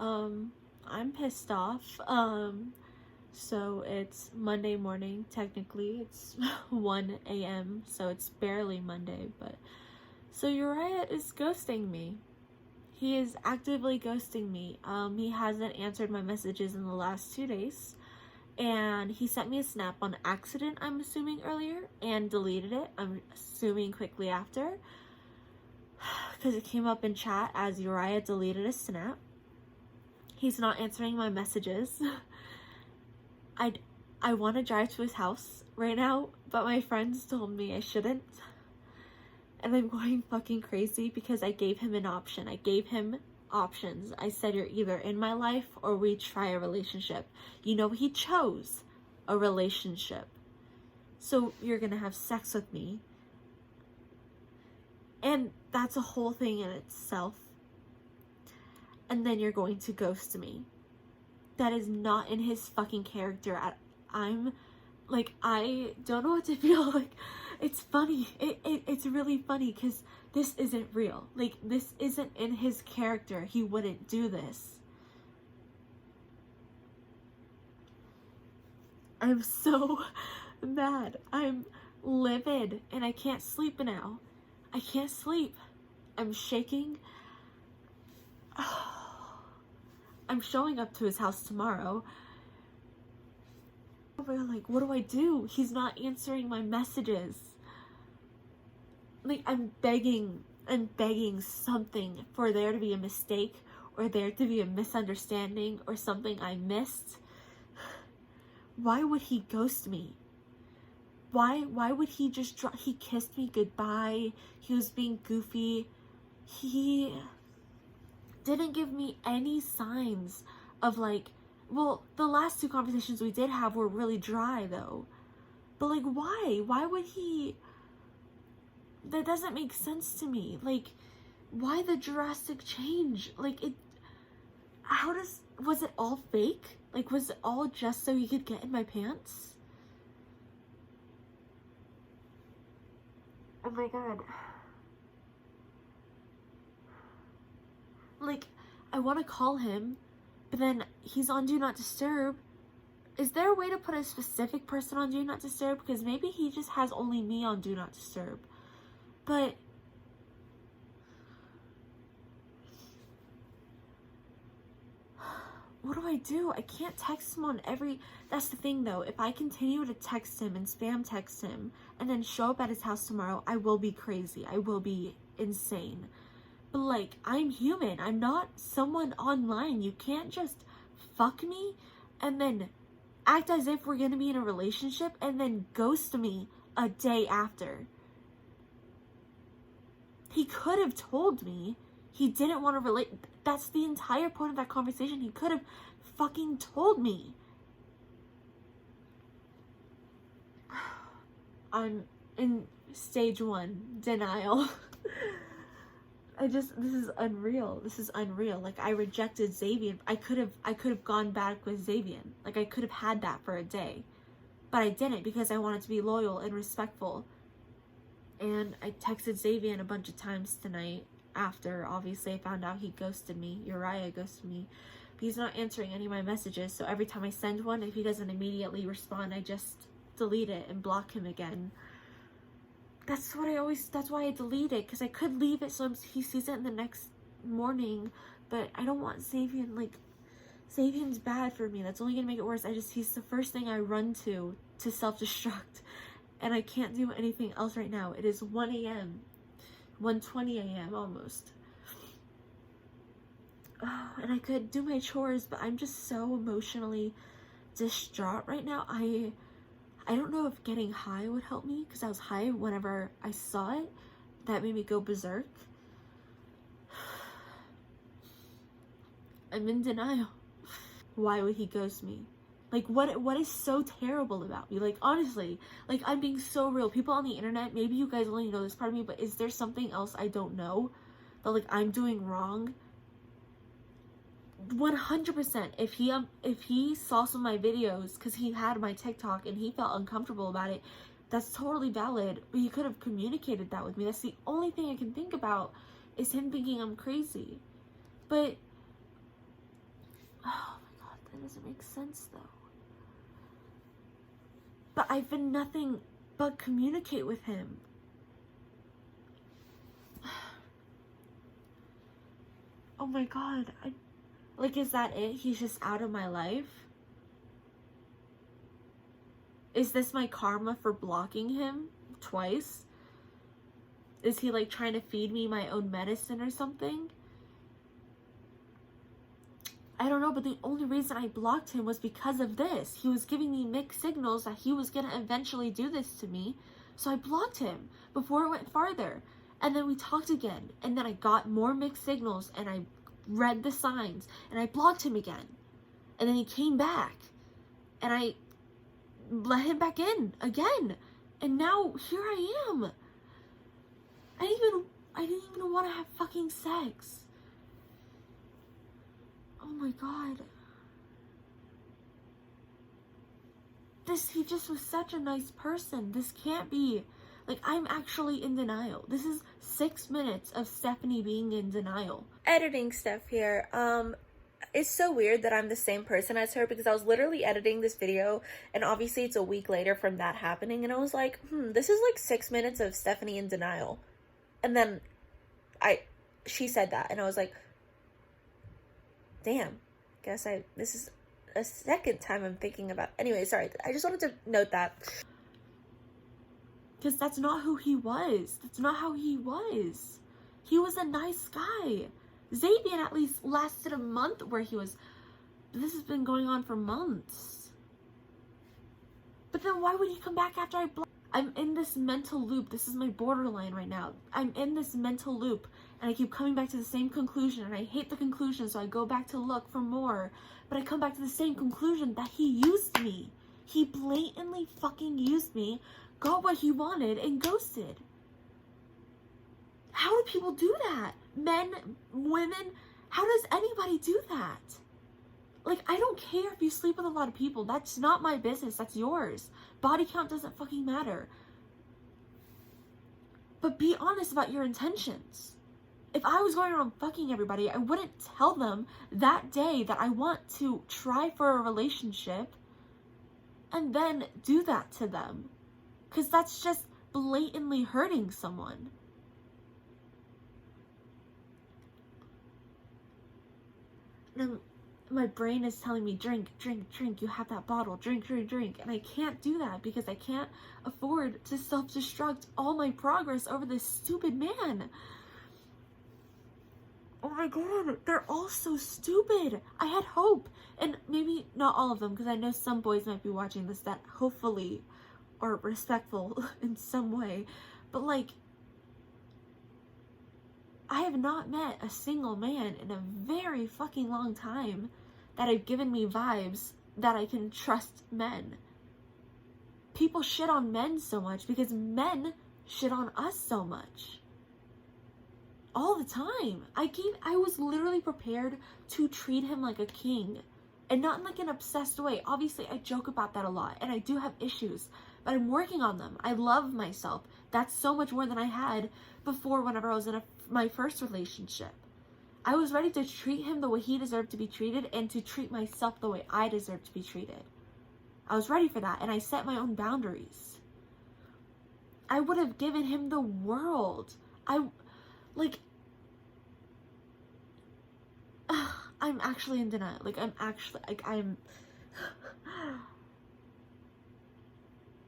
I'm pissed off. So it's Monday morning, technically. It's 1 a.m., so it's barely Monday, but... So Uriah is ghosting me. He is actively ghosting me. He hasn't answered my messages in the last 2 days. And he sent me a snap on accident, I'm assuming, earlier, and deleted it, I'm assuming, quickly after. Because it came up in chat as Uriah deleted a snap. He's not answering my messages. I want to drive to his house right now, but my friends told me I shouldn't. And I'm going fucking crazy because I gave him an option. I gave him options. I said, you're either in my life or we try a relationship. You know, he chose a relationship. So you're gonna have sex with me. And that's a whole thing in itself. And then you're going to ghost me. That is not in his fucking character. I don't know what to feel. Like, it's funny. It's really funny because this isn't real. Like, this isn't in his character. He wouldn't do this. I'm so mad. I'm livid and I can't sleep now. I can't sleep. I'm shaking. I'm showing up to his house tomorrow. Like, what do I do? He's not answering my messages. Like, I'm begging something for there to be a mistake or there to be a misunderstanding or something I missed. Why would he ghost me? Why would he just he kissed me goodbye. He was being goofy. He didn't give me any signs of, like, well, the last 2 conversations we did have were really dry though. But like, why would he? That doesn't make sense to me. Like, why the drastic change? Like, was it all fake? Like, was it all just so he could get in my pants? Oh my god. Like, I want to call him, but then he's on Do Not Disturb. Is there a way to put a specific person on Do Not Disturb? Because maybe he just has only me on Do Not Disturb. But what do I do? I can't text him on every... That's the thing though. If I continue to text him and spam text him and then show up at his house tomorrow, I will be crazy. I will be insane. But like, I'm human. I'm not someone online. You can't just fuck me and then act as if we're gonna be in a relationship and then ghost me a day after. He could have told me he didn't want to relate. That's the entire point of that conversation. He could have fucking told me. I'm in stage 1, denial. This is unreal. This is unreal. Like, I rejected Xavier. I could have gone back with Xavier. Like, I could have had that for a day. But I didn't because I wanted to be loyal and respectful. And I texted Xavier a bunch of times tonight after, obviously, I found out he ghosted me. Uriah ghosted me. But he's not answering any of my messages. So every time I send one, if he doesn't immediately respond, I just delete it and block him again. That's why I delete it, because I could leave it so he sees it in the next morning, but I don't want Xavier, like, Xavier's bad for me. That's only gonna make it worse. He's the first thing I run to self-destruct, and I can't do anything else right now. It is 1 a.m., 1:20 a.m. almost. Oh, and I could do my chores, but I'm just so emotionally distraught right now. I don't know if getting high would help me, because I was high whenever I saw it. That made me go berserk. I'm in denial. Why would he ghost me? Like, what is so terrible about me? Like, honestly, like, I'm being so real. People on the internet, maybe you guys only know this part of me, but is there something else I don't know that, like, I'm doing wrong? 100%. If he saw some of my videos, because he had my TikTok and he felt uncomfortable about it, that's totally valid. But he could have communicated that with me. That's the only thing I can think about, is him thinking I'm crazy. But Oh my god, that doesn't make sense though. But I've been nothing but communicate with him. Oh my god, like, is that it? He's just out of my life? Is this my karma for blocking him twice? Is he like trying to feed me my own medicine or something? I don't know, but the only reason I blocked him was because of this. He was giving me mixed signals that he was gonna eventually do this to me. So I blocked him before it went farther. And then we talked again. And then I got more mixed signals and I read the signs and I blocked him again. And then he came back and I let him back in again. And now here I am. I didn't even want to have fucking sex. Oh my god. He just was such a nice person. This can't be. Like, I'm actually in denial. This is 6 minutes of Stephanie being in denial. Editing stuff here. It's so weird that I'm the same person as her because I was literally editing this video and obviously it's a week later from that happening and I was like, this is like 6 minutes of Stephanie in denial. And then she said that and I was like, damn, guess this is a second time I'm thinking about. Anyway, sorry, I just wanted to note that. Because that's not who he was. That's not how he was. He was a nice guy. Xavier at least lasted a month where he was. This has been going on for months. But then why would he come back after I blocked? I'm in this mental loop. This is my borderline right now. I'm in this mental loop and I keep coming back to the same conclusion and I hate the conclusion, so I go back to look for more. But I come back to the same conclusion that he used me. He blatantly fucking used me, got what he wanted, and ghosted. How do people do that? Men, women, how does anybody do that? Like, I don't care if you sleep with a lot of people. That's not my business. That's yours. Body count doesn't fucking matter. But be honest about your intentions. If I was going around fucking everybody, I wouldn't tell them that day that I want to try for a relationship and then do that to them. Because that's just blatantly hurting someone. And my brain is telling me, drink, drink, drink, you have that bottle, drink, drink, drink. And I can't do that because I can't afford to self-destruct all my progress over this stupid man. Oh my god, they're all so stupid. I had hope. And maybe not all of them, because I know some boys might be watching this that hopefully are respectful in some way. But like, I have not met a single man in a very fucking long time that have given me vibes that I can trust men. People shit on men so much because men shit on us so much. All the time. I was literally prepared to treat him like a king. And not in like an obsessed way. Obviously, I joke about that a lot. And I do have issues. But I'm working on them. I love myself. That's so much more than I had before whenever I was in my first relationship. I was ready to treat him the way he deserved to be treated and to treat myself the way I deserved to be treated. I was ready for that. And I set my own boundaries. I would have given him the world. I'm actually in denial.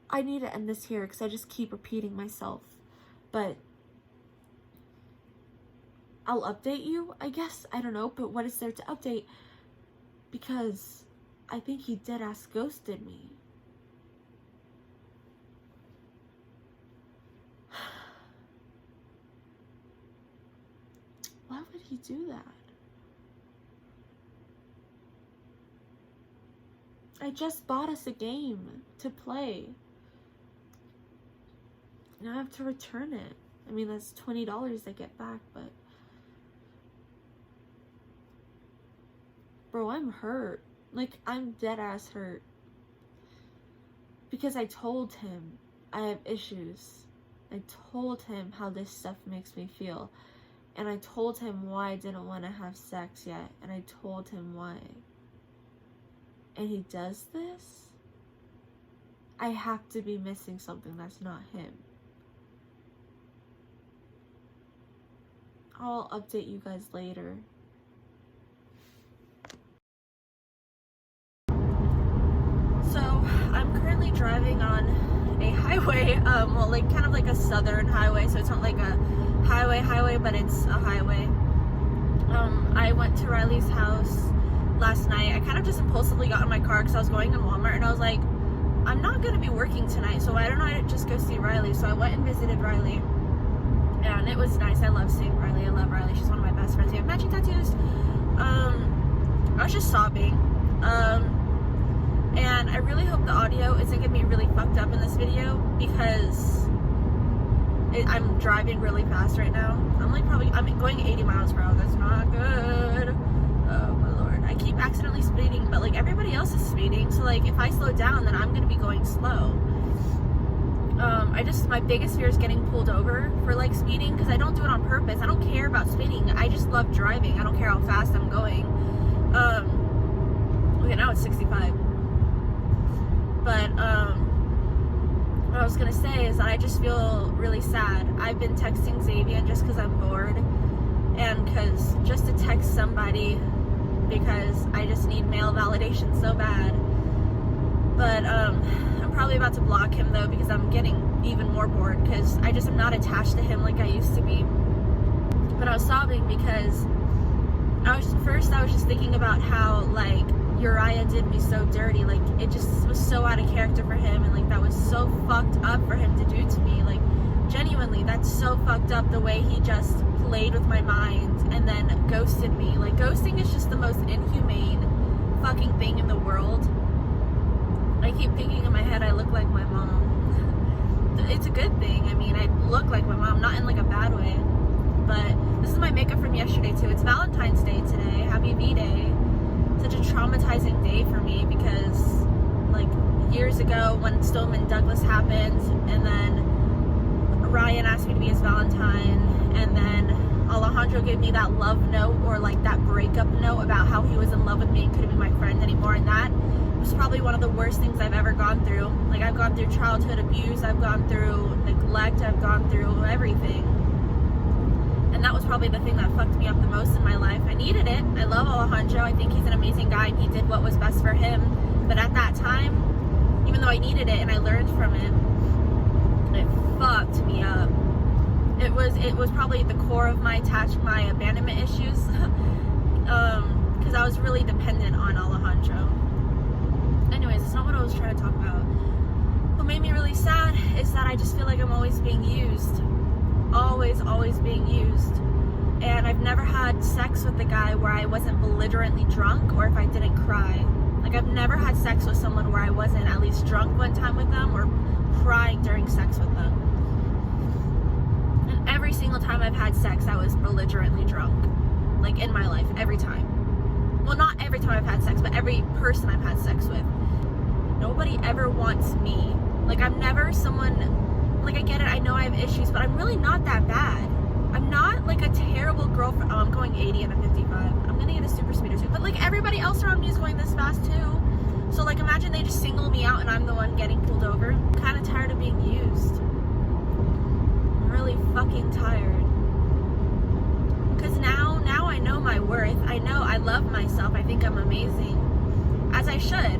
I need to end this here because I just keep repeating myself. But I'll update you, I guess. I don't know, but what is there to update? Because I think he deadass ghosted me. Why would he do that? I just bought us a game to play. Now I have to return it. I mean, that's $20 I get back, but... Bro, I'm hurt. Like, I'm dead ass hurt. Because I told him I have issues. I told him how this stuff makes me feel. And I told him why I didn't want to have sex yet. And I told him why. and he does this, I have to be missing something that's not him. I'll update you guys later. So I'm currently driving on a highway, well, like kind of like a southern highway, so it's not like a highway, but it's a highway. I went to Riley's house last night. I kind of just impulsively got in my car because I was going in Walmart, and I was like, I'm not going to be working tonight, so why don't I just go see Riley? So I went and visited Riley, and it was nice. I love seeing Riley. I love Riley. She's one of my best friends. We have matching tattoos. I was just sobbing, and I really hope the audio isn't going to be really fucked up in this video, because I'm driving really fast right now. I'm going 80 miles per hour. That's not good. Oh my lord. I keep accidentally speeding, but like everybody else is speeding, so like if I slow down, then I'm gonna be going slow. My biggest fear is getting pulled over for like speeding, because I don't do it on purpose. I don't care about speeding. I just love driving. I don't care how fast I'm going. Okay, now it's 65. But what I was gonna say is that I just feel really sad. I've been texting Xavier just because I'm bored, and because just to text somebody, because I just need male validation so bad. But I'm probably about to block him though, because I'm getting even more bored, because I just am not attached to him like I used to be. But I was sobbing because I was just thinking about how like Uriah did me so dirty. Like it just was so out of character for him, and like that was so fucked up for him to do to me. Like genuinely, that's so fucked up, the way he just played with my mind and then ghosted me. Like ghosting is just the most inhumane fucking thing in the world. I keep thinking in my head I look like my mom. It's a good thing. I mean, I look like my mom, not in like a bad way. But this is my makeup from yesterday too. It's Valentine's Day today. Happy V-Day. Such a traumatizing day for me, because like years ago when Stoneman Douglas happened, and then Ryan asked me to be his Valentine, and then Alejandro gave me that love note, or like that breakup note about how he was in love with me and couldn't be my friend anymore, and that was probably one of the worst things I've ever gone through. Like I've gone through childhood abuse, I've gone through neglect, I've gone through everything. And that was probably the thing that fucked me up the most in my life. I needed it. I love Alejandro. I think he's an amazing guy, and he did what was best for him. But at that time, even though I needed it and I learned from it, it fucked me up. It was probably the core of my abandonment issues. Because I was really dependent on Alejandro. Anyways, it's not what I was trying to talk about. What made me really sad is that I just feel like I'm always being used. Always being used. And I've never had sex with a guy where I wasn't belligerently drunk, or if I didn't cry. Like I've never had sex with someone where I wasn't at least drunk one time with them, or crying during sex with them. And every single time I've had sex, I was belligerently drunk. Like in my life, every time. Well, not every time I've had sex, but every person I've had sex with. Nobody ever wants me. Like I'm never someone. Like, I get it, I know I have issues, but I'm really not that bad. I'm not, like, a terrible girlfriend. Oh, I'm going 80 and I'm 55. I'm gonna get a super speeder too. But, like, everybody else around me is going this fast, too. So, like, imagine they just single me out and I'm the one getting pulled over. I'm kind of tired of being used. I'm really fucking tired. Because now I know my worth. I know I love myself. I think I'm amazing. As I should.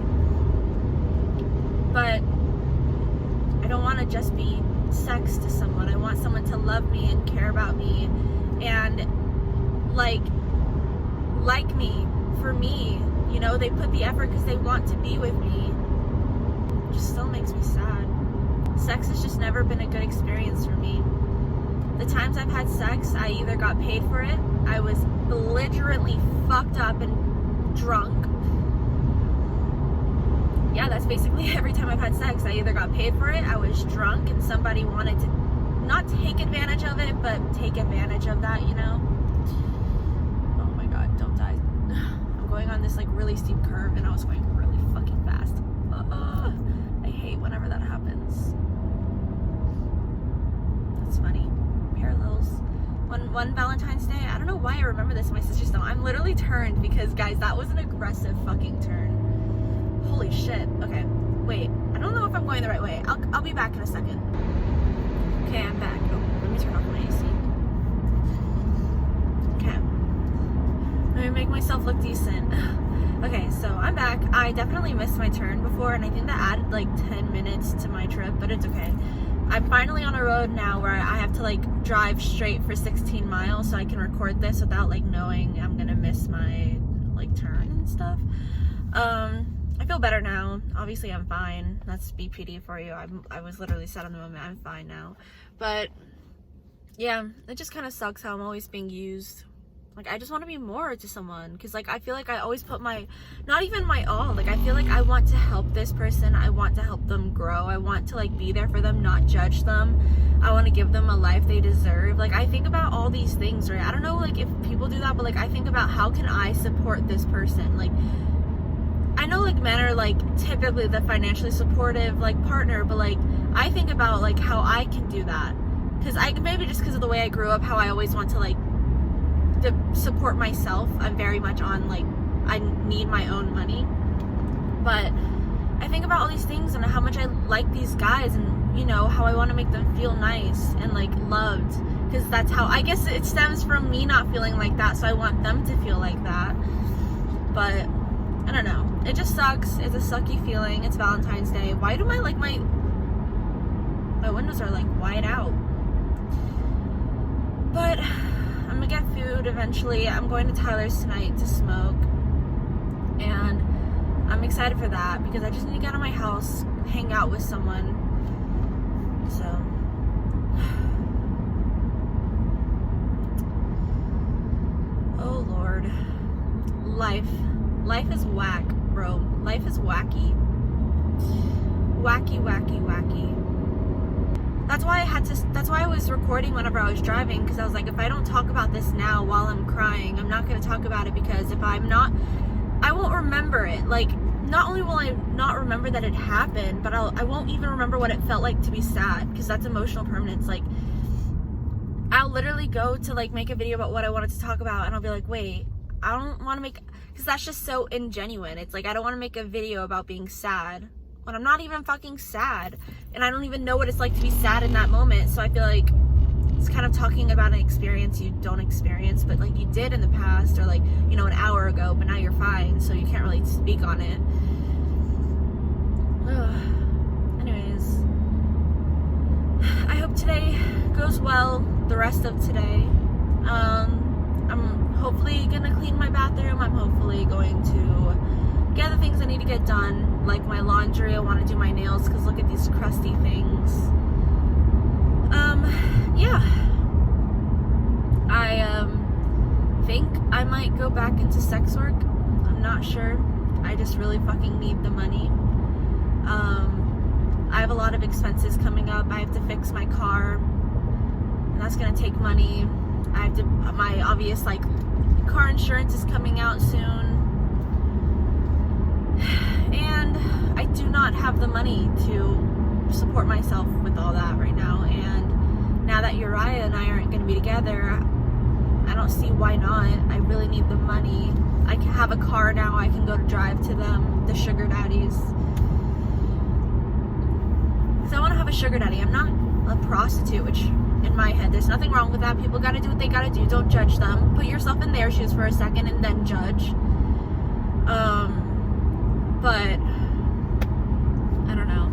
But I don't want to just be sex to someone. I want someone to love me and care about me and like me for me, you know. They put the effort because they want to be with me. It just still makes me sad. Sex has just never been a good experience for me. The times I've had sex, I either got paid for it, I was belligerently fucked up and drunk. Yeah, that's basically every time I've had sex. I either got paid for it, I was drunk, and somebody wanted to not take advantage of it, but take advantage of that, you know? Oh my god, don't die. I'm going on this like really steep curve, and I was going really fucking fast. I hate whenever that happens. That's funny. Parallels. One Valentine's Day, I don't know why I remember this, my sisters don't. I'm literally turned because, guys, that was an aggressive fucking turn. Holy shit. Okay, wait, I don't know if I'm going the right way. I'll be back in a second. Okay, I'm back. Oh, let me turn off my AC. Okay, let me make myself look decent. Okay, so I'm back. I definitely missed my turn before, and I think that added like 10 minutes to my trip, but it's okay. I'm finally on a road now where I have to like drive straight for 16 miles so I can record this without like knowing I'm gonna miss my like turn and stuff. I feel better now. Obviously I'm fine. That's BPD for you. I was literally set on the moment. I'm fine now. But yeah, it just kind of sucks how I'm always being used. Like, I just want to be more to someone, because like I feel like I always put my, not even my all, like I feel like I want to help this person. I want to help them grow. I want to like be there for them, not judge them. I want to give them a life they deserve. Like, I think about all these things, right? I don't know like if people do that, but like I think about how can I support this person. Like, I know like men are like typically the financially supportive like partner, but like I think about like how I can do that, because maybe just because of the way I grew up, how I always want to like to support myself. I'm very much on like I need my own money, but I think about all these things and how much I like these guys, and you know how I want to make them feel nice and like loved, because that's how, I guess it stems from me not feeling like that, so I want them to feel like that. But I don't know, it just sucks. It's a sucky feeling. It's Valentine's Day. Why do my windows are like wide out? But I'm gonna get food eventually. I'm going to Tyler's tonight to smoke, and I'm excited for that because I just need to get out of my house, hang out with someone. So oh Lord, life is whack, bro. Life is wacky. That's why I was recording whenever I was driving, because I was like, if I don't talk about this now while I'm crying, I'm not going to talk about it, because if I'm not, I won't remember it. Like, not only will I not remember that it happened, but I won't even remember what it felt like to be sad, because that's emotional permanence. Like, I'll literally go to like make a video about what I wanted to talk about, and I'll be like, wait, I don't want to make, because that's just so ingenuine. It's like, I don't want to make a video about being sad when I'm not even fucking sad, and I don't even know what it's like to be sad in that moment. So I feel like it's kind of talking about an experience you don't experience, but like you did in the past, or like, you know, an hour ago, but now you're fine, so you can't really speak on it. Anyways, I hope today goes well, the rest of today. I'm hopefully gonna clean my bathroom. I'm hopefully going to get the things I need to get done, like my laundry. I want to do my nails because look at these crusty things. Yeah, I think I might go back into sex work. I'm not sure. I just really fucking need the money. I have a lot of expenses coming up. I have to fix my car, and that's gonna take money. I have to, my obvious like car insurance is coming out soon, and I do not have the money to support myself with all that right now. And now that Uriah and I aren't going to be together, I don't see why not. I really need the money. I can have a car now. I can go to drive to them, the sugar daddies, because I want to have a sugar daddy. I'm not a prostitute, which in my head there's nothing wrong with that. People got to do what they got to do. Don't judge them. Put yourself in their shoes for a second and then judge. But I don't know.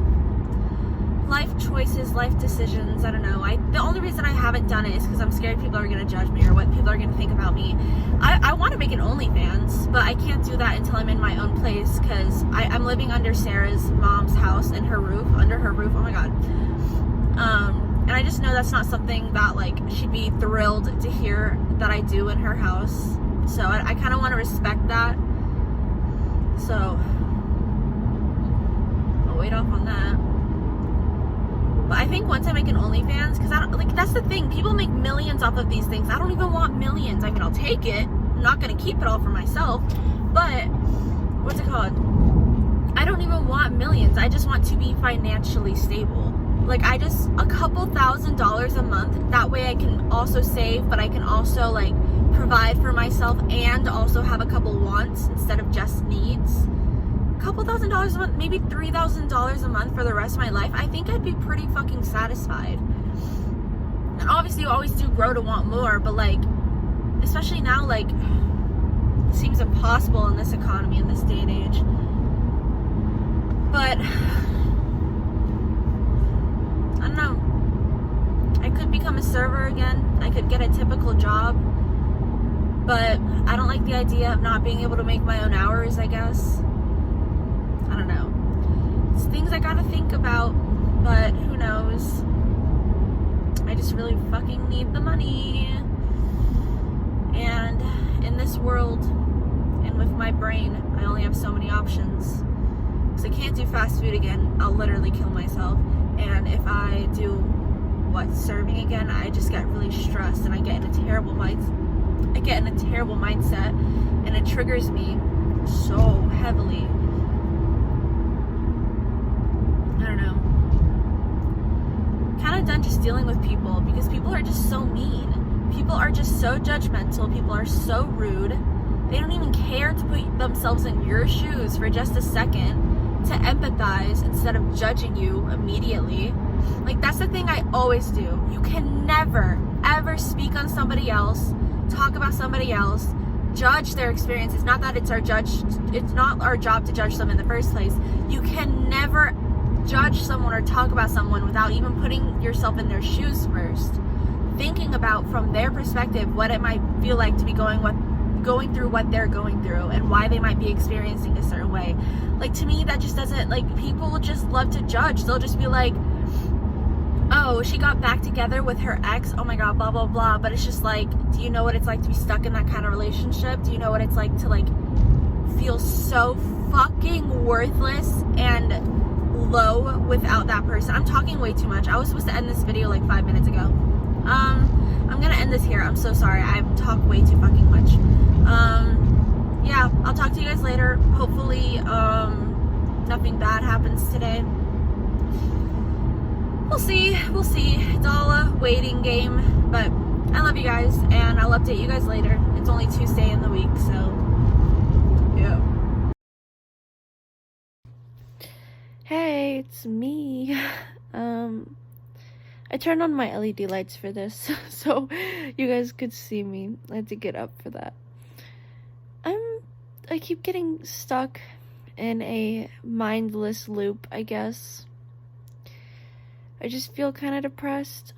Life choices, life decisions, I don't know. The only reason I haven't done it is because I'm scared people are going to judge me or what people are going to think about me. I want to make an OnlyFans, but I can't do that until I'm in my own place, because I'm living under Sarah's mom's house in her roof, under her roof. Oh my god. And I just know that's not something that like she'd be thrilled to hear that I do in her house. So I kind of want to respect that. So I'll wait off on that. But I think once I make an OnlyFans, because I don't, like, that's the thing, people make millions off of these things. I don't even want millions. I mean, I'll take it. I'm not going to keep it all for myself. But what's it called? I don't even want millions. I just want to be financially stable. Like, a couple $1,000s a month. That way I can also save, but I can also like provide for myself and also have a couple wants instead of just needs. A couple $1,000s a month, maybe $3,000 a month for the rest of my life, I think I'd be pretty fucking satisfied. And obviously you always do grow to want more, but like, especially now, like, it seems impossible in this economy, in this day and age. But I don't know. I could become a server again. I could get a typical job. But I don't like the idea of not being able to make my own hours, I guess. I don't know. It's things I gotta think about, but who knows. I just really fucking need the money. And in this world, and with my brain, I only have so many options. Because I can't do fast food again. I'll literally kill myself. And if I do, serving again, I just get really stressed and I get in a terrible mindset. And it triggers me so heavily. I don't know. Kind of done just dealing with people because people are just so mean. People are just so judgmental. People are so rude. They don't even care to put themselves in your shoes for just a second to empathize instead of judging you immediately. Like, that's the thing I always do. You can never, ever speak on somebody else, talk about somebody else, judge their experiences. Not that it's not our job to judge them in the first place. You can never judge someone or talk about someone without even putting yourself in their shoes first. Thinking about from their perspective what it might feel like to be going through what they're going through and why they might be experiencing a certain way. Like, to me, that just doesn't, like, people just love to judge. They'll just be like, oh, she got back together with her ex, oh my god, blah blah blah. But it's just like, do you know what it's like to be stuck in that kind of relationship? Do you know what it's like to, like, feel so fucking worthless and low without that person? I'm talking way too much. I was supposed to end this video like 5 minutes ago. I'm gonna end this here. I'm so sorry. I've talked way too fucking much. Yeah, I'll talk to you guys later. Hopefully, nothing bad happens today. We'll see. It's all a waiting game, but I love you guys, and I'll update you guys later. It's only Tuesday in the week, so yeah. Hey, it's me. I turned on my LED lights for this, so you guys could see me. I had to get up for that. I keep getting stuck in a mindless loop, I guess. I just feel kind of depressed.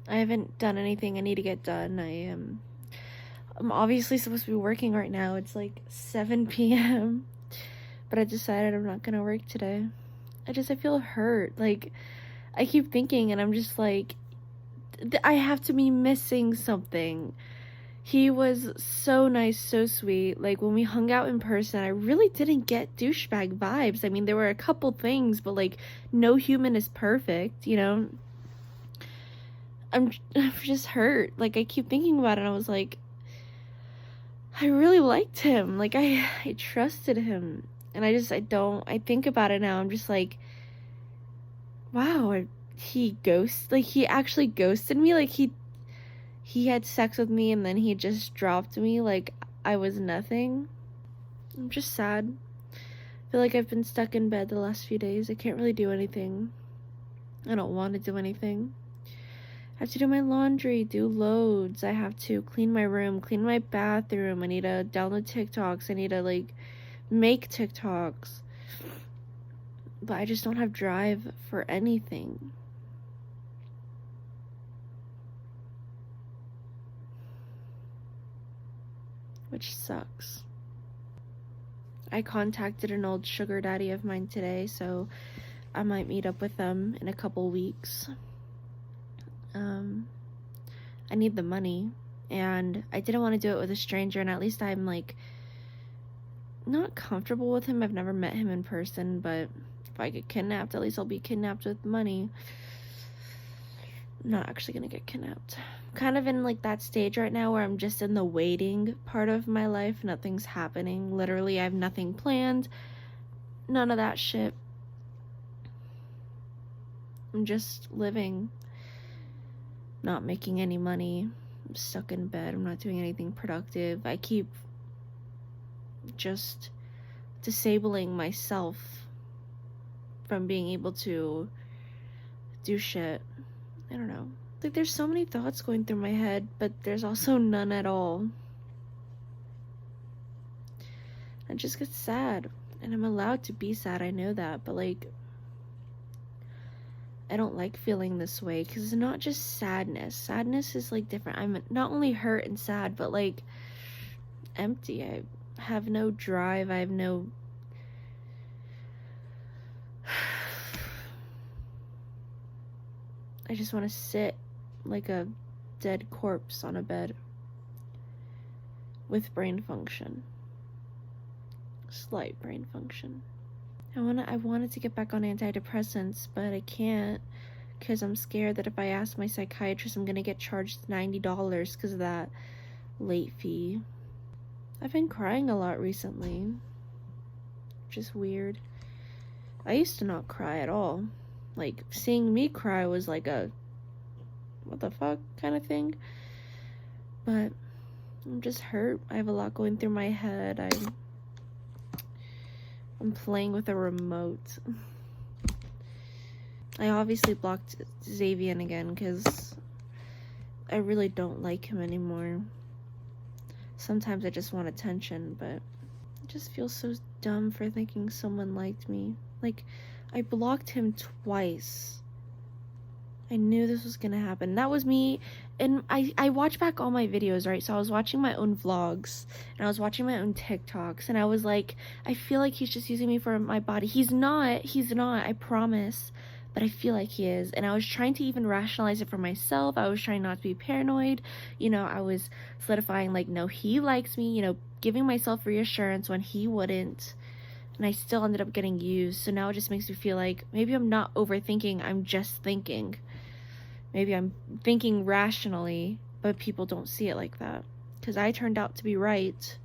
I haven't done anything I need to get done. I'm obviously supposed to be working right now. It's like 7 p.m. But I decided I'm not gonna work today. I feel hurt. Like, I keep thinking, and I'm just like, I have to be missing something. He was so nice, so sweet. Like, when we hung out in person, I really didn't get douchebag vibes. I mean, there were a couple things, but, like, no human is perfect, you know? I'm just hurt. Like, I keep thinking about it, and I was like, I really liked him. Like, I trusted him. And I think about it now, I'm just like, wow, he actually ghosted me. Like, he had sex with me and then he just dropped me like I was nothing. I'm just sad. I feel like I've been stuck in bed the last few days. I can't really do anything. I don't want to do anything. I have to do my laundry, do loads. I have to clean my room, clean my bathroom. I need to download TikToks. I need to, like, make TikToks. But I just don't have drive for anything. Which sucks. I contacted an old sugar daddy of mine today, so I might meet up with them in a couple weeks. I need the money, and I didn't want to do it with a stranger, and at least I'm, like, not comfortable with him. I've never met him in person, but if I get kidnapped, at least I'll be kidnapped with money. I'm not actually gonna get kidnapped. I'm kind of in, like, that stage right now where I'm just in the waiting part of my life. Nothing's happening. Literally, I have nothing planned. None of that shit. I'm just living. Not making any money. I'm stuck in bed. I'm not doing anything productive. I keep just disabling myself from being able to do shit. I don't know. Like, there's so many thoughts going through my head, but there's also none at all. I just get sad, and I'm allowed to be sad, I know that, but like, I don't like feeling this way, because it's not just sadness. Sadness is like different. I'm not only hurt and sad, but like empty. I have no drive. I have no... I just want to sit like a dead corpse on a bed with brain function. Slight brain function. I wanted to get back on antidepressants, but I can't, because I'm scared that if I ask my psychiatrist, I'm gonna get charged $90 because of that late fee. I've been crying a lot recently, which is weird. I used to not cry at all. Like, seeing me cry was like a what the fuck kind of thing. But I'm just hurt. I have a lot going through my head. I'm playing with a remote. I obviously blocked Xavier again because I really don't like him anymore. Sometimes I just want attention, but I just feel so dumb for thinking someone liked me. Like, I blocked him twice. I knew this was gonna happen. That was me, and I watched back all my videos, right? So I was watching my own vlogs, and I was watching my own TikToks, and I was like, I feel like he's just using me for my body. He's not, I promise, but I feel like he is. And I was trying to even rationalize it for myself. I was trying not to be paranoid. You know, I was solidifying, like, no, he likes me, you know, giving myself reassurance when he wouldn't. And I still ended up getting used. So now it just makes me feel like maybe I'm not overthinking, I'm just thinking. Maybe I'm thinking rationally, but people don't see it like that. Because I turned out to be right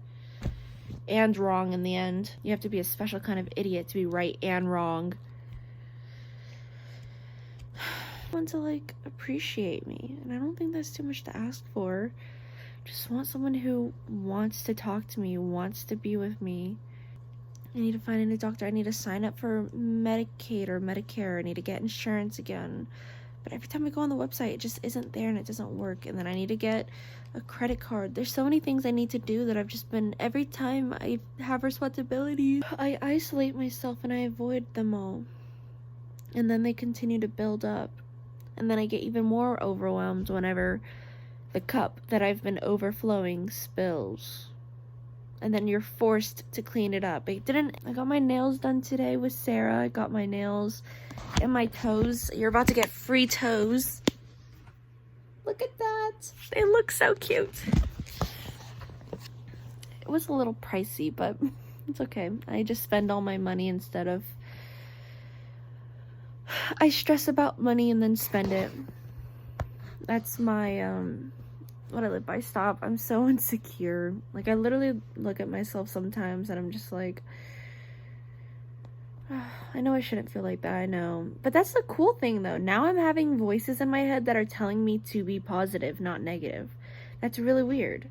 and wrong in the end. You have to be a special kind of idiot to be right and wrong. I want to, like, appreciate me. And I don't think that's too much to ask for. Just want someone who wants to talk to me, wants to be with me. I need to find a new doctor. I need to sign up for Medicaid or Medicare. I need to get insurance again. But every time I go on the website, it just isn't there and it doesn't work. And then I need to get a credit card. There's so many things I need to do that I've just been... Every time I have responsibilities, I isolate myself and I avoid them all. And then they continue to build up. And then I get even more overwhelmed whenever the cup that I've been overflowing spills. And then you're forced to clean it up. I got my nails done today with Sarah. I got my nails and my toes. You're about to get free toes. Look at that. They look so cute. It was a little pricey, but it's okay. I just spend all my money instead of... I stress about money and then spend it. That's my, what I live by. Stop. I'm so insecure. Like, I literally look at myself sometimes and I'm just like, I know I shouldn't feel like that, I know. But that's the cool thing, though. Now I'm having voices in my head that are telling me to be positive, not negative. That's really weird.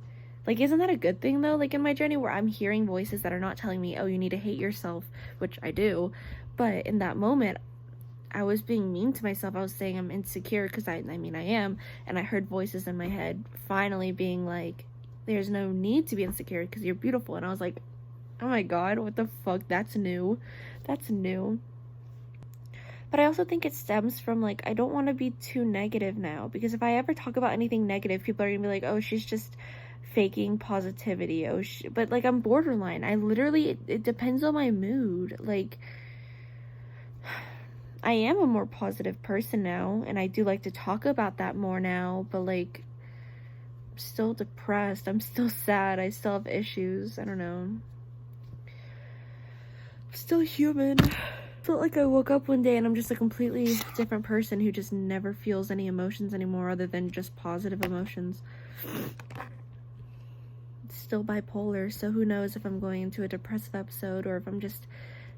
Like, isn't that a good thing, though? Like, in my journey where I'm hearing voices that are not telling me, oh, you need to hate yourself, which I do. But in that moment, I was being mean to myself. I was saying I'm insecure because I mean I am, and I heard voices in my head finally being like, there's no need to be insecure because you're beautiful. And I was like, oh my god, what the fuck? That's new. That's new. But I also think it stems from, like, I don't want to be too negative now, because if I ever talk about anything negative, people are gonna be like, oh, she's just faking positivity. Oh, but like, I'm borderline. I literally, it depends on my mood. Like, I am a more positive person now, and I do like to talk about that more now, but like, I'm still depressed, I'm still sad, I still have issues, I don't know. I'm still human. I felt like I woke up one day and I'm just a completely different person who just never feels any emotions anymore other than just positive emotions. It's still bipolar, so who knows if I'm going into a depressive episode or if I'm just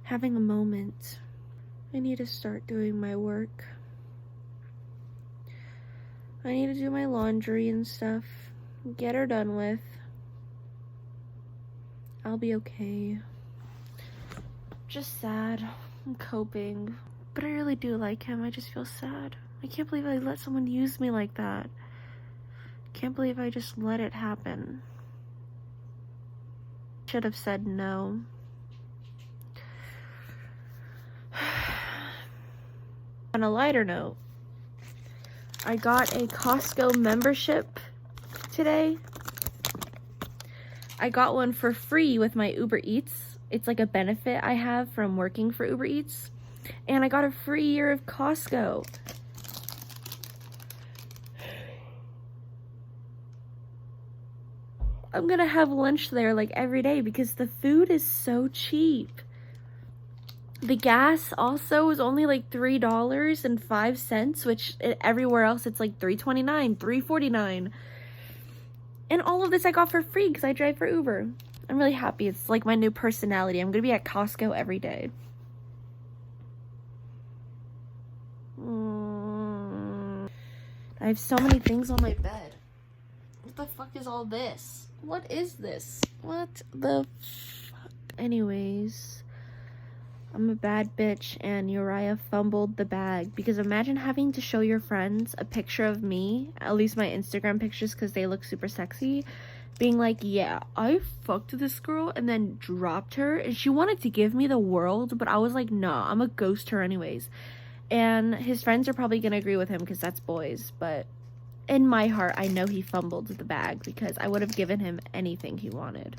having a moment. I need to start doing my work. I need to do my laundry and stuff. Get her done with. I'll be okay. just sad. I'm coping. But I really do like him. I just feel sad. I can't believe I let someone use me like that. Can't believe I just let it happen. Should have said no. On a lighter note, I got a Costco membership today. I got one for free with my Uber Eats. It's like a benefit I have from working for Uber Eats. And I got a free year of Costco. I'm gonna have lunch there like every day because the food is so cheap. The gas also is only like $3.05, which everywhere else it's like $3.29, $3.49. And all of this I got for free because I drive for Uber. I'm really happy. It's like my new personality. I'm gonna be at Costco every day. I have so many things on my bed. What the fuck is all this? What is this? What the fuck? Anyways, I'm a bad bitch and Uriah fumbled the bag, because imagine having to show your friends a picture of me, at least my Instagram pictures because they look super sexy, being like, yeah, I fucked this girl and then dropped her and she wanted to give me the world, but I was like, nah, I'm gonna ghost her anyways. And his friends are probably gonna agree with him because that's boys, but in my heart, I know he fumbled the bag because I would have given him anything he wanted.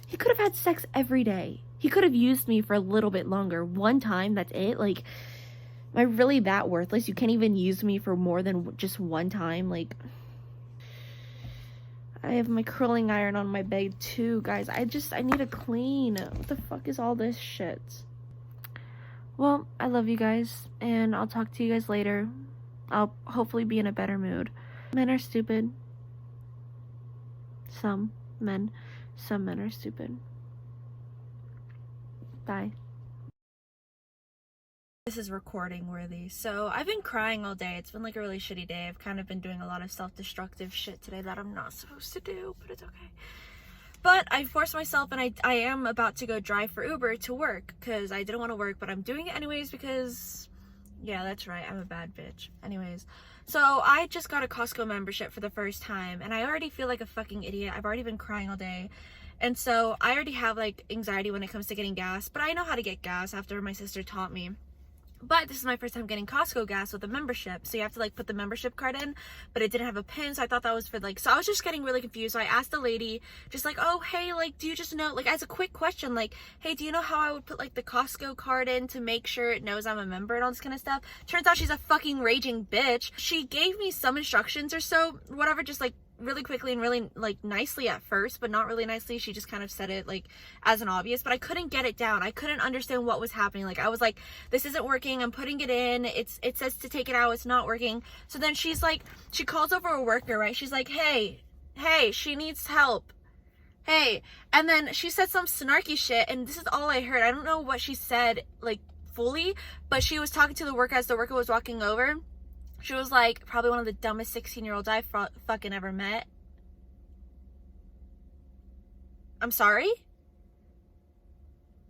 He could have had sex every day. He could have used me for a little bit longer. One time, that's it. Like, am I really that worthless? You can't even use me for more than just one time? Like, I have my curling iron on my bed too, guys. I need to clean. What the fuck is all this shit? Well, I love you guys, and I'll talk to you guys later. I'll hopefully be in a better mood. Men are stupid. Some men are stupid. Bye. This is recording worthy. So I've been crying all day. It's been like a really shitty day. I've kind of been doing a lot of self-destructive shit today that I'm not supposed to do, but it's okay. But I forced myself, and I am about to go drive for Uber to work because I didn't want to work, but I'm doing it anyways because, yeah, that's right, I'm a bad bitch. Anyways, so I just got a Costco membership for the first time, and I already feel like a fucking idiot. I've already been crying all day, and so I already have like anxiety when it comes to getting gas, but I know how to get gas after my sister taught me. But this is my first time getting Costco gas with a membership. So you have to like put the membership card in, but it didn't have a pin. So I thought that was for like, so I was just getting really confused. So I asked the lady just like, oh, hey, like, do you just know, like as a quick question, like, hey, do you know how I would put like the Costco card in to make sure it knows I'm a member and all this kind of stuff? Turns out she's a fucking raging bitch. She gave me some instructions or so, whatever, just like really quickly and really like nicely at first, but not really nicely. She just kind of said it like as an obvious, but I couldn't get it down. I couldn't understand what was happening. Like I was like, this isn't working. I'm putting it in. It says to take it out. It's not working. So then she's like, she calls over a worker, right? She's like, hey, she needs help. Hey. And then she said some snarky shit, and this is all I heard. I don't know what she said like fully, but she was talking to the worker as the worker was walking over. She was like, probably one of the dumbest 16-year-olds I fucking ever met. I'm sorry?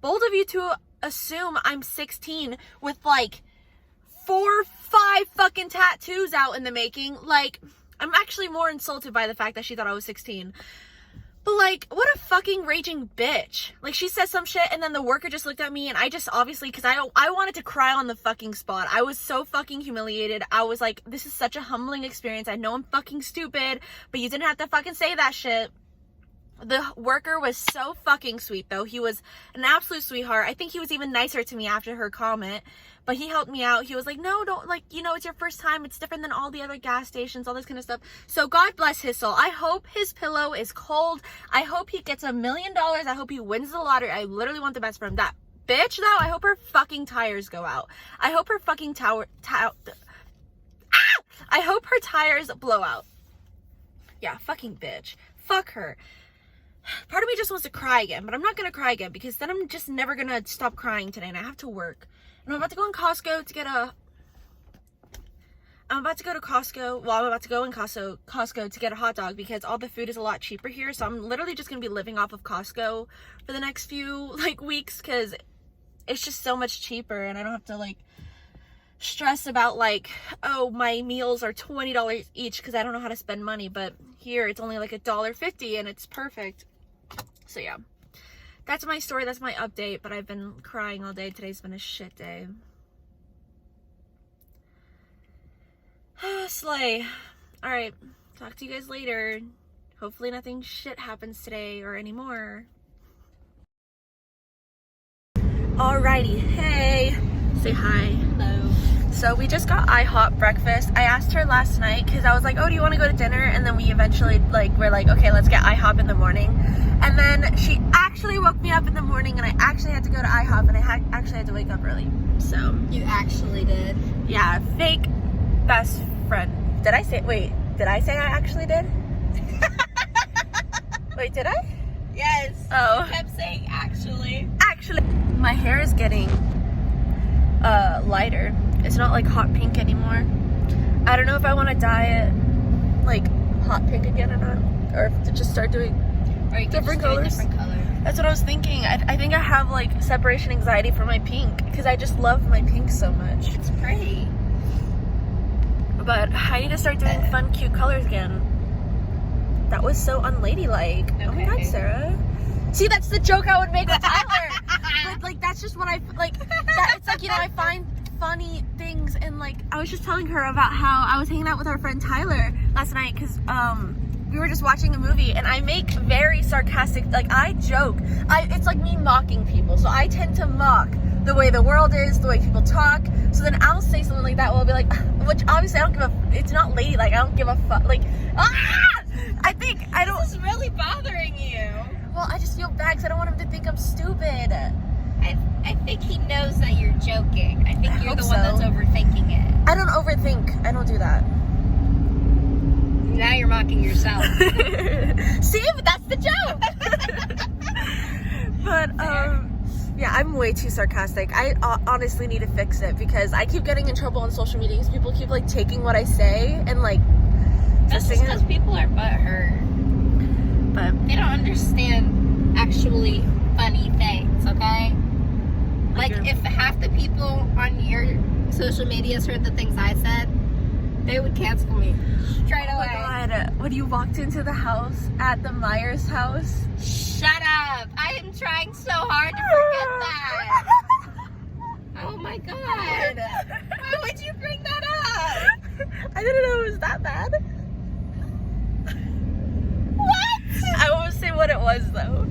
Bold of you to assume I'm 16 with like 4, 5 fucking tattoos out in the making. Like, I'm actually more insulted by the fact that she thought I was 16. But like, what a fucking raging bitch. Like, she said some shit, and then the worker just looked at me, and I just obviously, because I wanted to cry on the fucking spot. I was so fucking humiliated. I was like, this is such a humbling experience. I know I'm fucking stupid, but you didn't have to fucking say that shit. The worker was so fucking sweet, though. He was an absolute sweetheart. I think he was even nicer to me after her comment, but he helped me out. He was like, no, don't, like, you know, it's your first time. It's different than all the other gas stations, all this kind of stuff. So God bless his soul. I hope his pillow is cold. I hope he gets $1 million. I hope he wins the lottery. I literally want the best for him. That bitch, though, I hope her fucking tires go out. I hope her fucking I hope her tires blow out. Yeah, fucking bitch. Fuck her. Part of me just wants to cry again, but I'm not gonna cry again because then I'm just never gonna stop crying today, and I have to work. And I'm about to go in Costco to get a I'm about to go in Costco to get a hot dog because all the food is a lot cheaper here. So I'm literally just gonna be living off of Costco for the next few like weeks because it's just so much cheaper, and I don't have to like stress about like, oh, my meals are $20 each because I don't know how to spend money. But here it's only like $1.50 and it's perfect. So yeah, that's my story, that's my update. But I've been crying all day. Today's been a shit day. Slay. All right, talk to you guys later. Hopefully nothing shit happens today or anymore. Alrighty, hey, say hi. Hello. So we just got IHOP breakfast. I asked her last night because I was like, oh, do you want to go to dinner? And then we eventually we're like, okay, let's get IHOP in the morning. And then she actually woke me up in the morning, and I actually had to go to IHOP, and I actually had to wake up early. So You actually did? yeah, fake best friend. Did I say I actually did? Wait, did I? Yes. Oh. You kept saying actually. Actually, my hair is getting lighter. It's not like hot pink anymore. I don't know if I want to dye it like hot pink again or not, or if to just start doing Or you different could colors. just do a different color. That's what I was thinking. I think I have like separation anxiety for my pink because I just love my pink so much. It's pretty. But I need to start doing fun, cute colors again. That was so unladylike. Oh my god, Sarah. See, that's the joke I would make with Tyler. But like, that's just what I like. That it's like, you know, I find funny things, and like, I was just telling her about how I was hanging out with our friend Tyler last night because we were just watching a movie, and I make very sarcastic, like, I joke. It's like me mocking people, so I tend to mock the way the world is, the way people talk. So then I'll say something like that. We'll be like, which obviously I don't give a. It's not ladylike. I don't give a fuck. Like, I don't. This is really bothering you. Well, I just feel bad because I don't want him to think I'm stupid. I think he knows that you're joking. I think you're the one so. that's overthinking it. I don't overthink. I don't do that. Now you're mocking yourself. See, but that's the joke. But yeah, I'm way too sarcastic. I honestly need to fix it because I keep getting in trouble on social media because people keep like taking what I say and like. That's just because people are butthurt. But they don't understand actually funny things, okay? Like, if half the people on your social medias heard the things I said, they would cancel me straight away. Oh my god, when you walked into the house at the Myers house. Shut up! I am trying so hard to forget that. Oh my god. Why would you bring that up? I didn't know it was that bad. What? I won't say what it was though.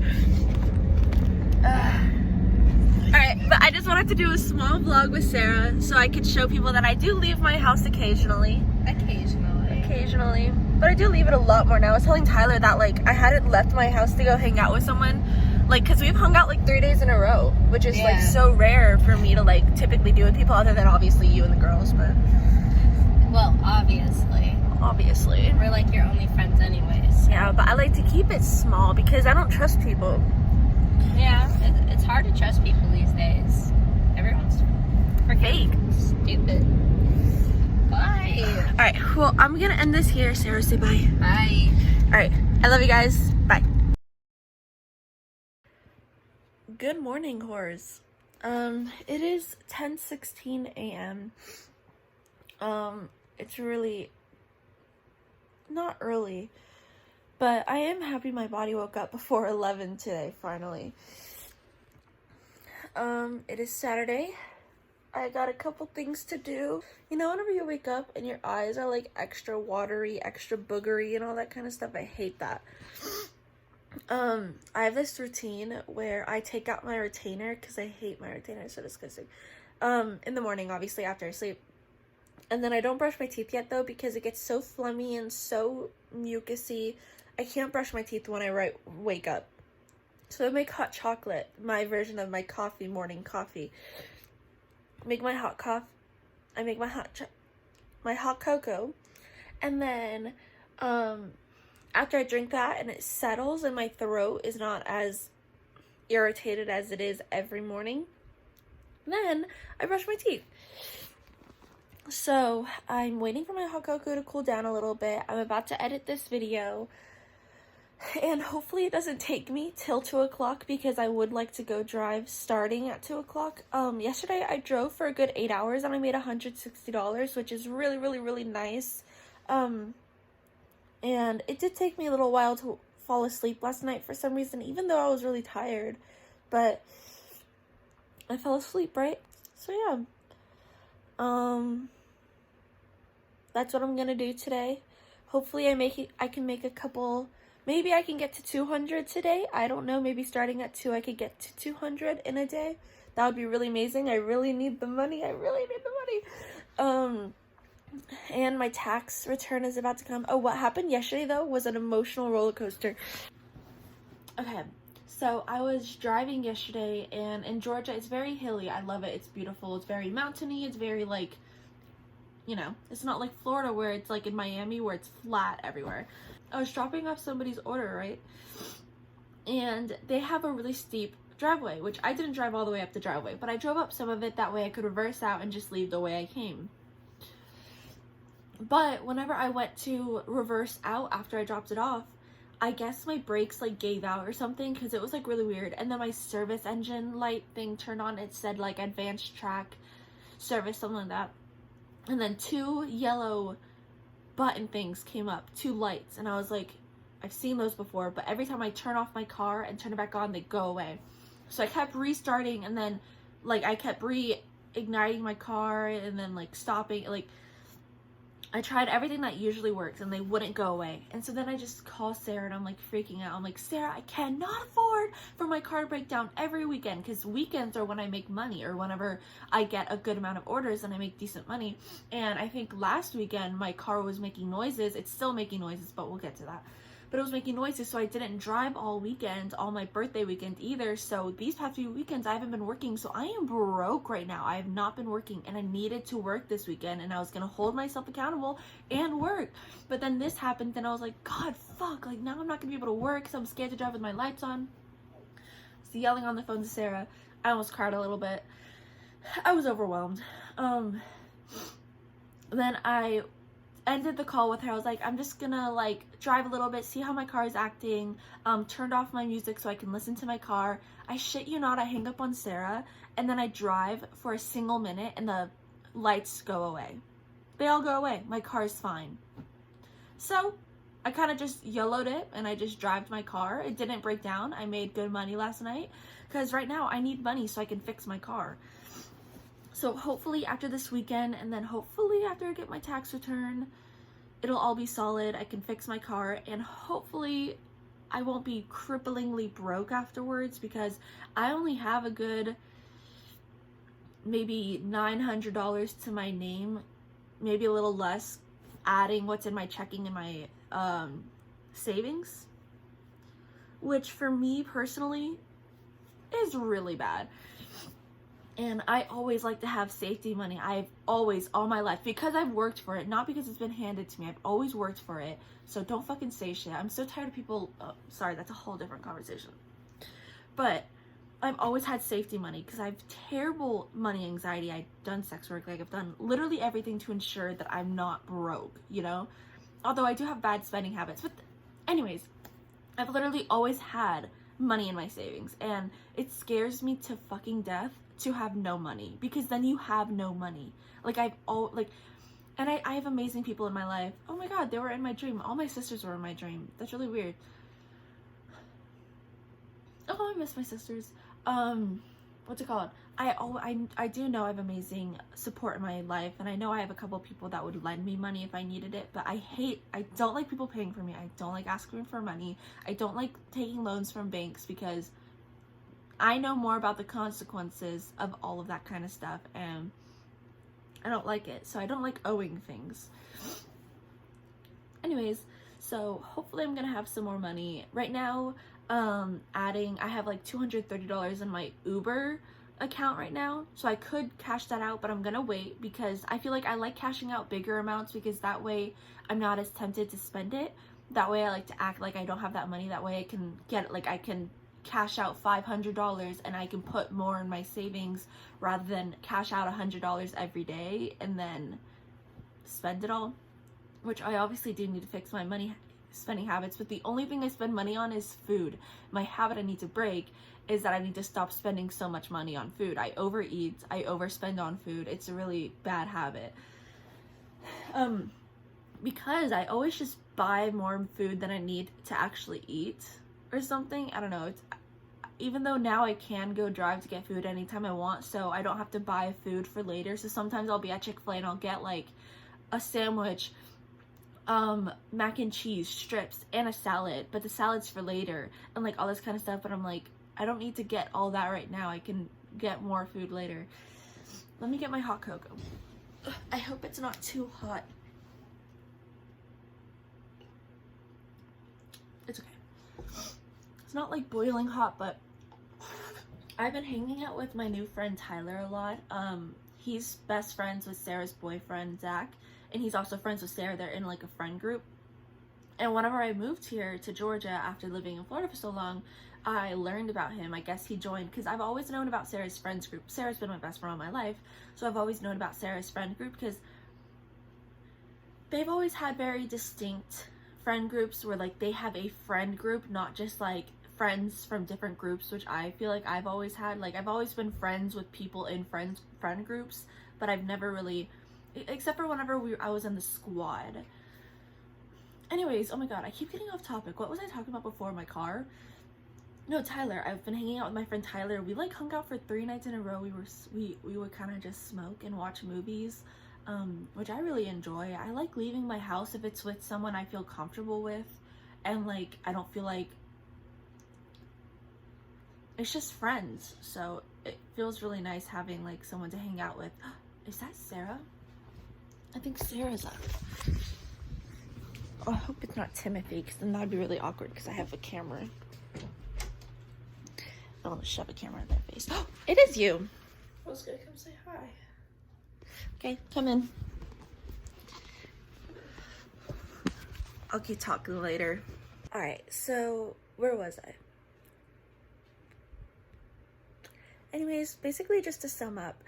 Alright, but I just wanted to do a small vlog with Sarah so I could show people that I do leave my house occasionally. Occasionally. But I do leave it a lot more now. I was telling Tyler that like I hadn't left my house to go hang out with someone. Like, because we've hung out like 3 days in a row, which is like so rare for me to like typically do with people other than obviously you and the girls, but. Well, obviously. We're like your only friends anyways. So. Yeah, but I like to keep it small because I don't trust people. Yeah, it's hard to trust people these days. Everyone's Fake. stupid. Bye. Alright, well, I'm gonna end this here. Sarah, say bye. Bye. Alright, I love you guys. Bye. Good morning, whores. It is 10:16 a.m. It's really not early, but I am happy my body woke up before 11 today, finally. It is Saturday. I got a couple things to do. You know, whenever you wake up and your eyes are like extra watery, extra boogery and all that kind of stuff, I hate that. I have this routine where I take out my retainer because I hate my retainer, it's so disgusting. In the morning, obviously, after I sleep. And then I don't brush my teeth yet, though, because it gets so phlegmy and so mucusy. I can't brush my teeth when I wake up. So I make hot chocolate, my version of my coffee, morning coffee. Make my hot coffee. I make my hot cocoa. And then, after I drink that and it settles and my throat is not as irritated as it is every morning, then I brush my teeth. So I'm waiting for my hot cocoa to cool down a little bit. I'm about to edit this video. And hopefully it doesn't take me till 2 o'clock because I would like to go drive starting at 2 o'clock. Yesterday I drove for a good 8 hours and I made $160, which is really, really, really nice. And it did take me a little while to fall asleep last night for some reason, even though I was really tired. But I fell asleep, right? So yeah. That's what I'm gonna do today. Hopefully I can make a couple. Maybe I can get to 200 today. I don't know. Maybe starting at 2, I could get to 200 in a day. That would be really amazing. I really need the money. And my tax return is about to come. Oh, what happened yesterday, though, was an emotional roller coaster. Okay, so I was driving yesterday, and in Georgia, it's very hilly. I love it. It's beautiful. It's very mountainy. It's very, like, you know, it's not like Florida where it's like in Miami where it's flat everywhere. I was dropping off somebody's order, right? And they have a really steep driveway, which I didn't drive all the way up the driveway, but I drove up some of it. That way I could reverse out and just leave the way I came. But whenever I went to reverse out after I dropped it off, I guess my brakes like gave out or something because it was like really weird. And then my service engine light thing turned on. It said like advanced track service, something like that. And then 2 yellow button things came up, 2 lights, and I was like, I've seen those before, but every time I turn off my car and turn it back on, they go away. So I kept restarting, and then like I kept reigniting my car and then like stopping. Like I tried everything that usually works and they wouldn't go away. And so then I just call Sarah and I'm like freaking out. I'm like, Sarah, I cannot afford for my car to break down every weekend, because weekends are when I make money, or whenever I get a good amount of orders and I make decent money. And I think last weekend my car was making noises. It's still making noises, but we'll get to that. But it was making noises, so I didn't drive all weekend, all my birthday weekend either. So these past few weekends I haven't been working, so I am broke right now. I have not been working, and I needed to work this weekend, and I was gonna hold myself accountable and work. But then this happened, and I was like, God, fuck, like now I'm not gonna be able to work because I'm scared to drive with my lights on. So yelling on the phone to Sarah, I almost cried a little bit. I was overwhelmed. Then I ended the call with her. I was like, I'm just gonna like drive a little bit, see how my car is acting. Turned off my music so I can listen to my car. I shit you not, I hang up on Sarah, and then I drive for a single minute and the lights go away. They all go away. My car is fine. So I kind of just YOLO'd it and I just drove my car. It didn't break down. I made good money last night because right now I need money so I can fix my car. So hopefully after this weekend, and then hopefully after I get my tax return, it'll all be solid. I can fix my car, and hopefully I won't be cripplingly broke afterwards, because I only have a good maybe $900 to my name, maybe a little less, adding what's in my checking and my savings, which for me personally is really bad. And I always like to have safety money. I've always, all my life, because I've worked for it, not because it's been handed to me. I've always worked for it. So don't fucking say shit. I'm so tired of people. Oh, sorry, that's a whole different conversation. But I've always had safety money because I have terrible money anxiety. I've done sex work. Like I've done literally everything to ensure that I'm not broke, you know? Although I do have bad spending habits. But anyways, I've literally always had money in my savings. And it scares me to fucking death to have no money, because then you have no money. Like and I have amazing people in my life. Oh my god, they were in my dream. All my sisters were in my dream. That's really weird. Oh, I miss my sisters. What's it called? I do know I have amazing support in my life, and I know I have a couple people that would lend me money if I needed it, but I don't like people paying for me. I don't like asking for money. I don't like taking loans from banks, because I know more about the consequences of all of that kind of stuff, and I don't like it. So I don't like owing things. Anyways, so hopefully I'm gonna have some more money. Right now, I have like $230 in my Uber account right now, so I could cash that out, but I'm gonna wait, because I feel like I like cashing out bigger amounts, because that way I'm not as tempted to spend it. That way I like to act like I don't have that money. That way I can get, like, I can cash out $500 and I can put more in my savings, rather than cash out $100 every day and then spend it all, which I obviously do need to fix my money spending habits, but the only thing I spend money on is food. My habit I need to break is that I need to stop spending so much money on food. I overeat, I overspend on food. It's a really bad habit. Because I always just buy more food than I need to actually eat or something. I don't know. It's, even though now I can go drive to get food anytime I want, so I don't have to buy food for later. So sometimes I'll be at Chick-fil-A and I'll get like a sandwich, mac and cheese, strips, and a salad, but the salad's for later, and like all this kind of stuff. But I'm like, I don't need to get all that right now. I can get more food later. Let me get my hot cocoa. Ugh, I hope it's not too hot. It's okay. It's not like boiling hot, but I've been hanging out with my new friend Tyler a lot. He's best friends with Sarah's boyfriend Zach, and he's also friends with Sarah. They're in like a friend group. And whenever I moved here to Georgia after living in Florida for so long, I learned about him. I guess he joined because I've always known about Sarah's friends group. Sarah's been my best friend all my life, so I've always known about Sarah's friend group because they've always had very distinct friend groups where like they have a friend group, not just like friends from different groups, which I feel like I've always had. Like I've always been friends with people in friend groups, but I've never really, except for whenever I was in the squad. Anyways, oh my god, I keep getting off topic. What was I talking about before? My car? No, Tyler. I've been hanging out with my friend Tyler. We like hung out for 3 nights in a row. We would kind of just smoke and watch movies, which I really enjoy. I like leaving my house if it's with someone I feel comfortable with, and like I don't feel like it's just friends. So it feels really nice having like someone to hang out with. Is that Sarah? I think Sarah's up. Oh, I hope it's not Timothy, because then that'd be really awkward because I have a camera. I don't want to shove a camera in their face. Oh, it is you. I was gonna come say hi. Okay, come in. I'll keep talking later. Alright, so where was I? Anyways, basically just to sum up,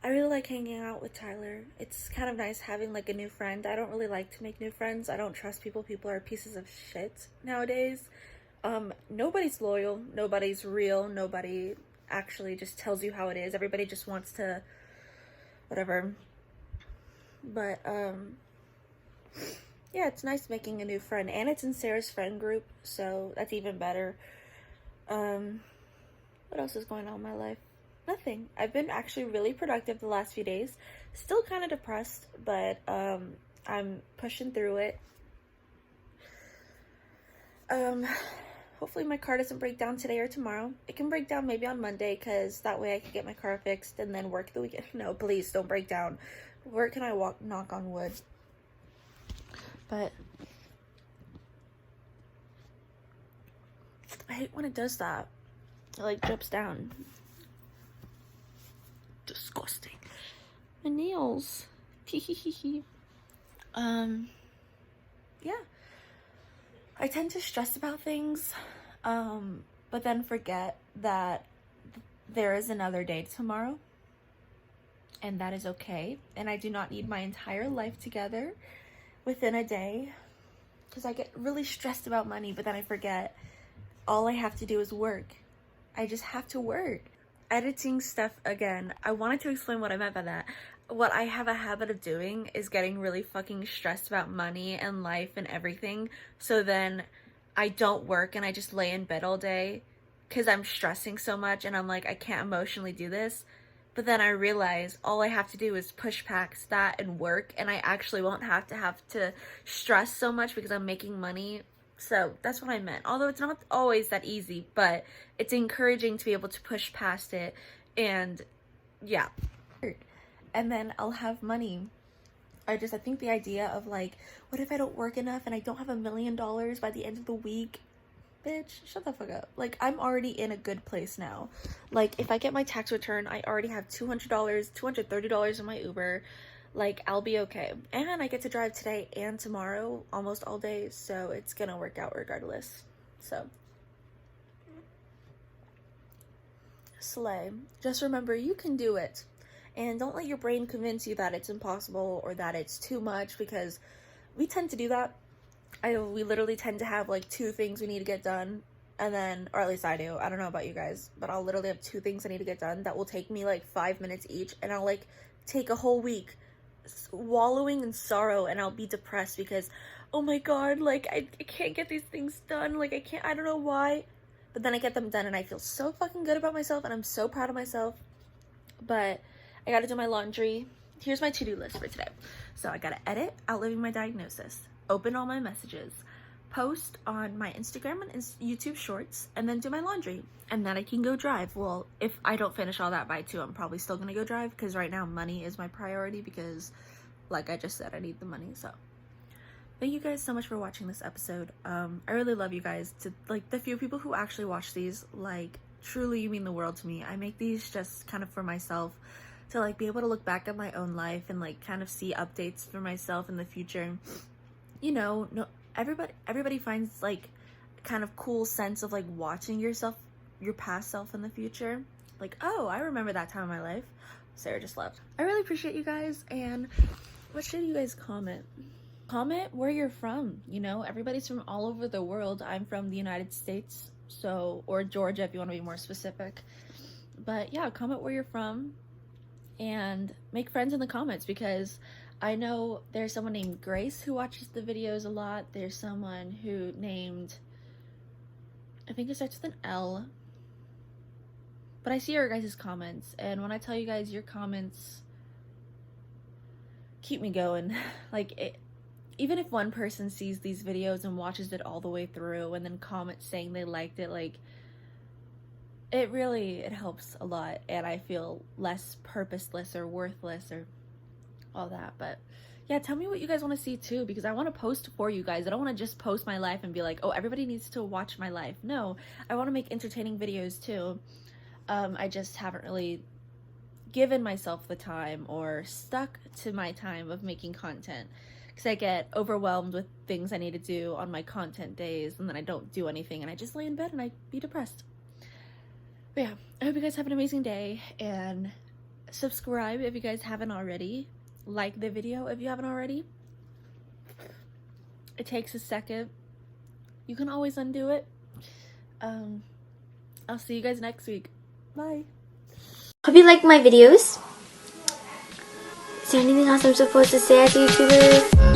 I really like hanging out with Tyler. It's kind of nice having like a new friend. I don't really like to make new friends. I don't trust people. People are pieces of shit nowadays. Nobody's loyal. Nobody's real. Nobody actually just tells you how it is. Everybody just wants to whatever. But yeah, it's nice making a new friend, and it's in Sarah's friend group, so that's even better. What else is going on in my life? Nothing. I've been actually really productive the last few days. Still kind of depressed, but I'm pushing through it. Hopefully my car doesn't break down today or tomorrow. It can break down maybe on Monday, because that way I can get my car fixed and then work the weekend. No, please don't break down. Where can I walk? Knock on wood. But I hate when it does that. It like drips down. Disgusting. My nails. Yeah. I tend to stress about things, but then forget that there is another day tomorrow, and that is okay. And I do not need my entire life together within a day, because I get really stressed about money, but then I forget all I have to do is work. I just have to work. Editing stuff again. I wanted to explain what I meant by that. What I have a habit of doing is getting really fucking stressed about money and life and everything. So then I don't work and I just lay in bed all day because I'm stressing so much, and I'm like, I can't emotionally do this. But then I realize all I have to do is push past that and work, and I actually won't have to stress so much because I'm making money. So that's what I meant. Although it's not always that easy, but it's encouraging to be able to push past it, and yeah. And then I'll have money. I think the idea of like, what if I don't work enough and I don't have $1 million by the end of the week? Bitch, shut the fuck up. Like, I'm already in a good place now. Like, if I get my tax return, I already have $200, $230 in my Uber. Like, I'll be okay. And I get to drive today and tomorrow almost all day, so it's gonna work out regardless. So, slay. Just remember, you can do it. And don't let your brain convince you that it's impossible or that it's too much, because we tend to do that. we literally tend to have like 2 things we need to get done, and then, or at least I do, I don't know about you guys, but I'll literally have 2 things I need to get done that will take me like 5 minutes each, and I'll like take a whole week wallowing in sorrow, and I'll be depressed because, oh my god, like I can't get these things done, like I don't know why, but then I get them done and I feel so fucking good about myself, and I'm so proud of myself. But I gotta do my laundry. Here's my to-do list for today. So I gotta edit Outliving My Diagnosis, open all my messages, post on my Instagram and YouTube shorts, and then do my laundry, and then I can go drive. Well, if I don't finish all that by 2, I'm probably still gonna go drive, because right now money is my priority, because like I just said, I need the money. So thank you guys so much for watching this episode. I really love you guys. To like the few people who actually watch these, like truly you mean the world to me. I make these just kind of for myself, to like be able to look back at my own life and like kind of see updates for myself in the future. You know, no, everybody finds like kind of cool sense of like watching yourself, your past self in the future. Like, oh, I remember that time in my life. Sarah just left. I really appreciate you guys, and what should you guys comment? Comment where you're from. You know, everybody's from all over the world. I'm from the United States, so, or Georgia if you want to be more specific. But yeah, comment where you're from and make friends in the comments, because I know there's someone named Grace who watches the videos a lot. There's someone who named, I think it starts with an L, but I see your guys' comments, and when I tell you guys, your comments keep me going. Like, even if one person sees these videos and watches it all the way through and then comments saying they liked it, like, it helps a lot, and I feel less purposeless or worthless or all that. But yeah, tell me what you guys want to see too, because I want to post for you guys. I don't want to just post my life and be like, oh, everybody needs to watch my life. No, I want to make entertaining videos too. I just haven't really given myself the time or stuck to my time of making content, because I get overwhelmed with things I need to do on my content days, and then I don't do anything and I just lay in bed and I be depressed. But yeah, I hope you guys have an amazing day, and subscribe if you guys haven't already. Like the video if you haven't already. It takes a second. You can always undo it. I'll see you guys next week. Bye. Hope you like my videos. Is there anything else I'm supposed to say as a YouTuber?